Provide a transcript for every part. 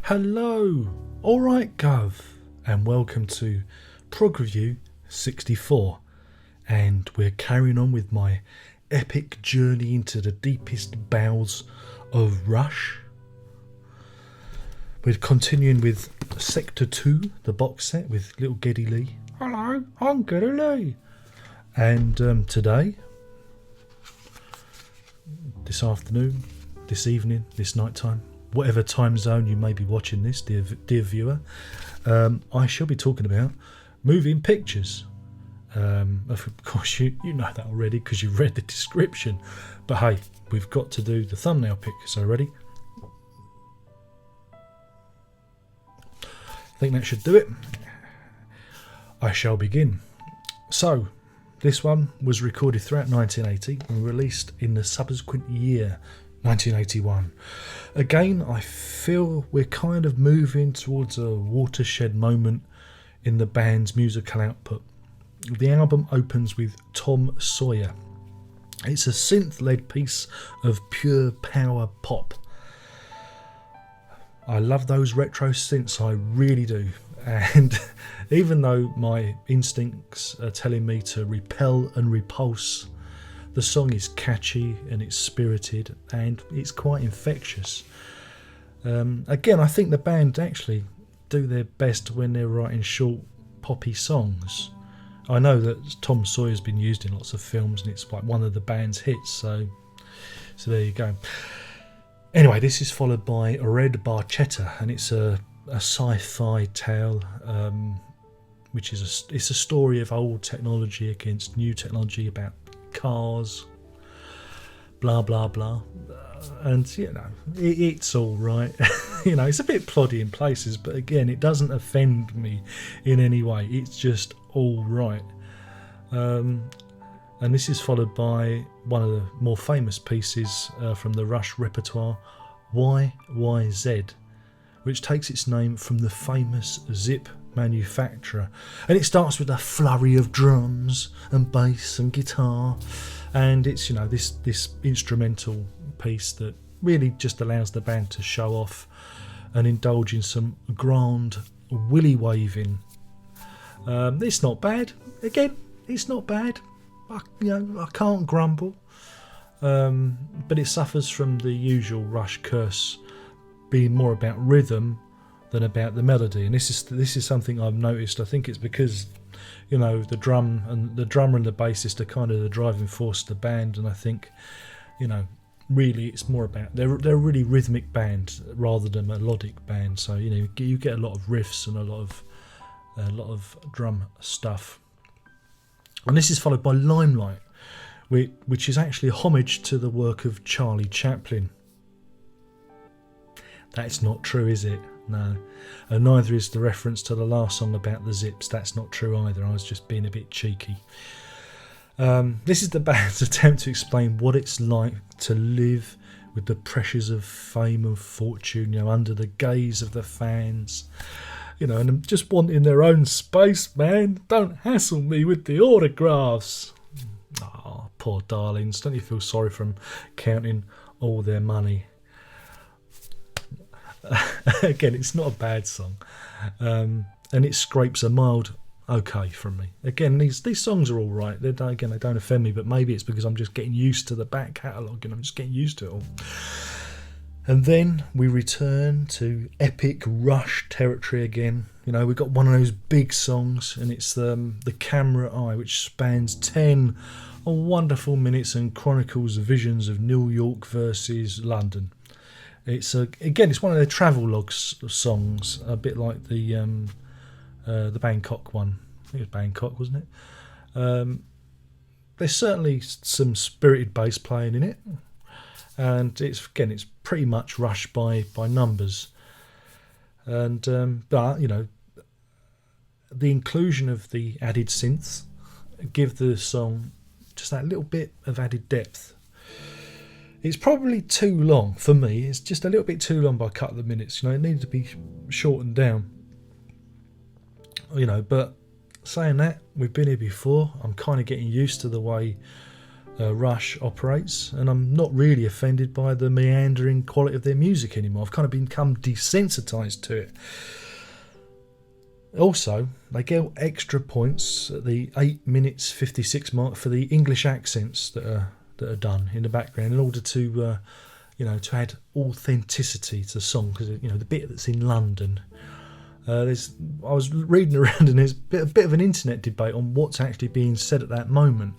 Hello, alright Gov, and welcome to Prog Review 64, and we're carrying on with my epic journey into the deepest bowels of Rush. We're continuing with Sector 2, the box set with little Geddy Lee. Hello, I'm Geddy Lee. And today, this afternoon, this evening, this night time, whatever time zone you may be watching this, dear viewer, I shall be talking about moving pictures. Of course, you know that already because you've read the description. But hey, we've got to do the thumbnail pick. So ready? I think that should do it. I shall begin. So, this one was recorded throughout 1980 and released in the subsequent year, 1981. Again, I feel we're kind of moving towards a watershed moment in the band's musical output. The album opens with Tom Sawyer. It's a synth-led piece of pure power pop. I love those retro synths, I really do. And even though my instincts are telling me to repel and repulse, the song is catchy and it's spirited and it's quite infectious. Again, I think the band actually do their best when they're writing short, poppy songs. I know that Tom Sawyer's been used in lots of films and it's like one of the band's hits, so there you go. Anyway, this is followed by Red Barchetta, and it's a sci-fi tale, which is it's a story of old technology against new technology about cars, blah blah blah, and you know it's all right. You know, it's a bit ploddy in places, but again, it doesn't offend me in any way. It's just all right. And this is followed by one of the more famous pieces from the Rush repertoire, YYZ, which takes its name from the famous Zip manufacturer. And it starts with a flurry of drums and bass and guitar, and it's, you know, this instrumental piece that really just allows the band to show off and indulge in some grand willy waving. It's not bad. Again, it's not bad. I can't grumble, but it suffers from the usual Rush curse, being more about rhythm than about the melody. And this is something I've noticed. I think it's because, you know, the drummer and the bassist are kind of the driving force of the band, and I think, you know, really it's more about they're a really rhythmic band rather than a melodic band. So you know you get a lot of riffs and a lot of drum stuff. And this is followed by Limelight, which is actually a homage to the work of Charlie Chaplin. That's not true, is it? No. And neither is the reference to the last song about the Zips. That's not true either. I was just being a bit cheeky. This is the band's attempt to explain what it's like to live with the pressures of fame and fortune, you know, under the gaze of the fans. You know, and just wanting their own space, man. Don't hassle me with the autographs. Oh, poor darlings. Don't you feel sorry for them counting all their money? Again, it's not a bad song. And it scrapes a mild okay from me. Again, these songs are all right. They don't offend me, but maybe it's because I'm just getting used to the back catalogue and I'm just getting used to it all. And then we return to epic Rush territory again. You know, we've got one of those big songs, and it's the Camera Eye, which spans 10 wonderful minutes and chronicles visions of New York versus London. It's it's one of their travel songs, a bit like the Bangkok one. I think it was Bangkok, wasn't it? There's certainly some spirited bass playing in it. And it's pretty much Rush by numbers, and but you know, the inclusion of the added synths give the song just that little bit of added depth. It's probably too long for me. It's just a little bit too long by a couple of minutes. You know, it needed to be shortened down. You know, but saying that, we've been here before. I'm kind of getting used to the way Rush operates, and I'm not really offended by the meandering quality of their music anymore. I've kind of become desensitised to it. Also, they get extra points at the 8 minutes 56 mark for the English accents that are done in the background in order to to add authenticity to the song, because the bit that's in London. I was reading around, and there's a bit of an internet debate on what's actually being said at that moment.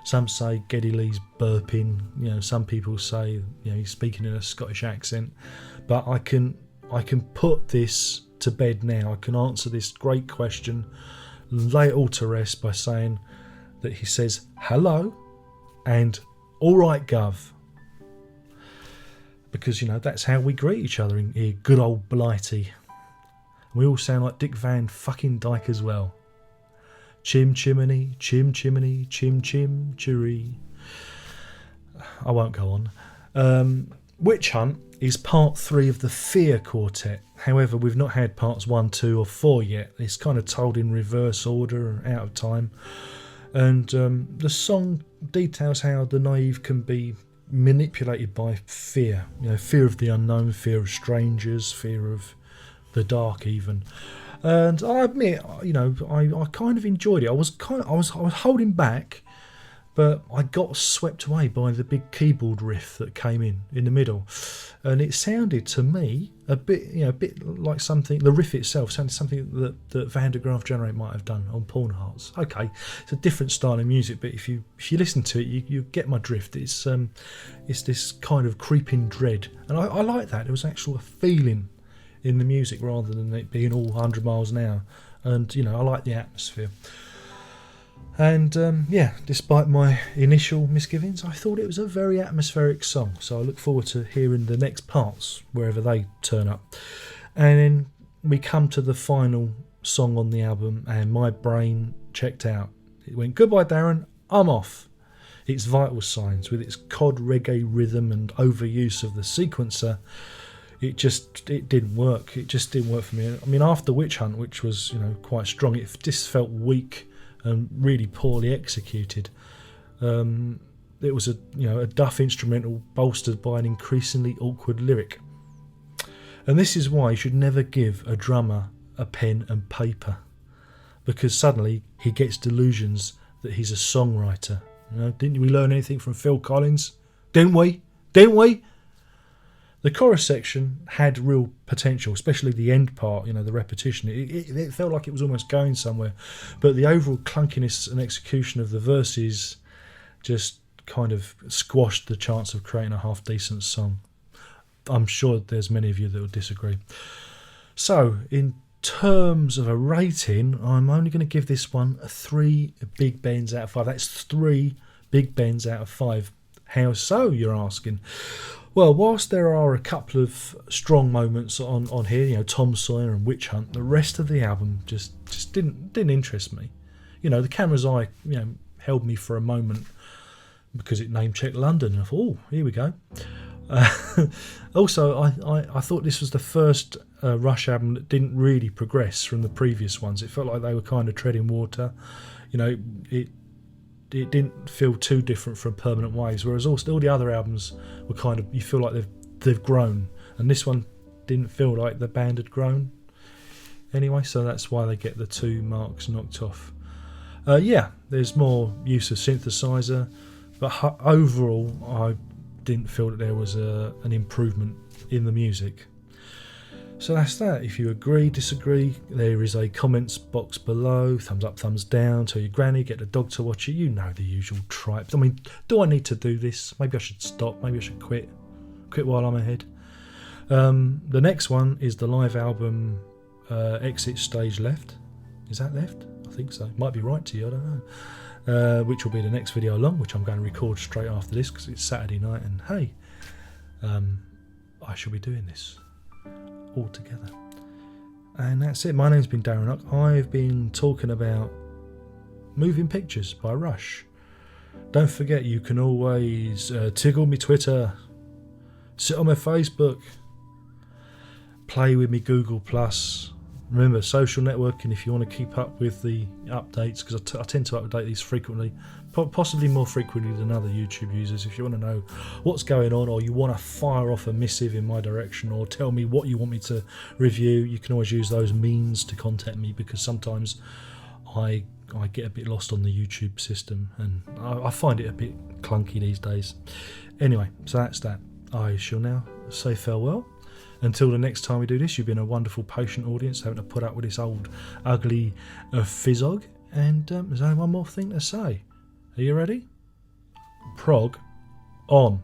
Some say Geddy Lee's burping. Some people say he's speaking in a Scottish accent. But I can put this to bed now. I can answer this great question, lay it all to rest by saying that he says hello and all right, Gov. Because that's how we greet each other in here, good old Blighty. We all sound like Dick Van fucking Dyke as well. Chim chimney, chim chimney, chim chim chiree. I won't go on. Witch Hunt is part 3 of the Fear Quartet. However, we've not had parts 1, 2 or 4 yet. It's kind of told in reverse order, out of time. And the song details how the naive can be manipulated by fear. Fear of the unknown, fear of strangers, fear of the dark even. And I admit, I kind of enjoyed it. I was holding back, but I got swept away by the big keyboard riff that came in the middle, and it sounded to me a bit like something. The riff itself sounded something that Van der Graaf Generate might have done on Porn Hearts. Okay, it's a different style of music, but if you listen to it, you get my drift. It's this kind of creeping dread, and I like that. There was actual feeling in the music rather than it being all 100 miles an hour, and I like the atmosphere. And despite my initial misgivings, I thought it was a very atmospheric song, so I look forward to hearing the next parts wherever they turn up. And then we come to the final song on the album, and my brain checked out. It went, goodbye Darren, I'm off. It's Vital Signs, with its cod reggae rhythm and overuse of the sequencer. It didn't work. It just didn't work for me. I mean, after Witch Hunt, which was quite strong, it just felt weak and really poorly executed. It was a duff instrumental bolstered by an increasingly awkward lyric. And this is why you should never give a drummer a pen and paper, because suddenly he gets delusions that he's a songwriter. Didn't we learn anything from Phil Collins? Didn't we? The chorus section had real potential, especially the end part, the repetition. It felt like it was almost going somewhere. But the overall clunkiness and execution of the verses just kind of squashed the chance of creating a half-decent song. I'm sure there's many of you that will disagree. So, in terms of a rating, I'm only going to give this one 3 Big Bens out of 5. That's 3 Big Bens out of 5. How so, you're asking? Well, whilst there are a couple of strong moments on here, Tom Sawyer and Witch Hunt, the rest of the album just didn't interest me. The camera's eye, held me for a moment because it name-checked London. And I thought, oh, here we go. Also, I thought this was the first Rush album that didn't really progress from the previous ones. It felt like they were kind of treading water. It didn't feel too different from Permanent Waves, whereas all the other albums were kind of, you feel like they've grown, and this one didn't feel like the band had grown anyway, so that's why they get the 2 marks knocked off. There's more use of synthesizer, but overall I didn't feel that there was an improvement in the music. So that's that. If you agree, disagree, there is a comments box below. Thumbs up, thumbs down. Tell your granny, get the dog to watch it. You know the usual tripes. I mean, do I need to do this? Maybe I should stop. Maybe I should quit. Quit while I'm ahead. The next one is the live album Exit Stage Left. Is that left? I think so. Might be right to you, I don't know. Which will be the next video along, which I'm going to record straight after this because it's Saturday night, and hey, I shall be doing this all together. And that's it. My name's been Darren Uck. I've been talking about Moving Pictures by Rush. Don't forget, you can always tickle me Twitter, sit on my Facebook, play with me Google Plus, Remember, social networking, if you want to keep up with the updates, because I tend to update these frequently, possibly more frequently than other YouTube users. If you want to know what's going on, or you want to fire off a missive in my direction, or tell me what you want me to review, you can always use those means to contact me, because sometimes I get a bit lost on the YouTube system, and I find it a bit clunky these days. Anyway, so that's that. I shall now say farewell. Until the next time we do this, you've been a wonderful, patient audience, having to put up with this old, ugly fizzog. And there's only one more thing to say. Are you ready? Prog on.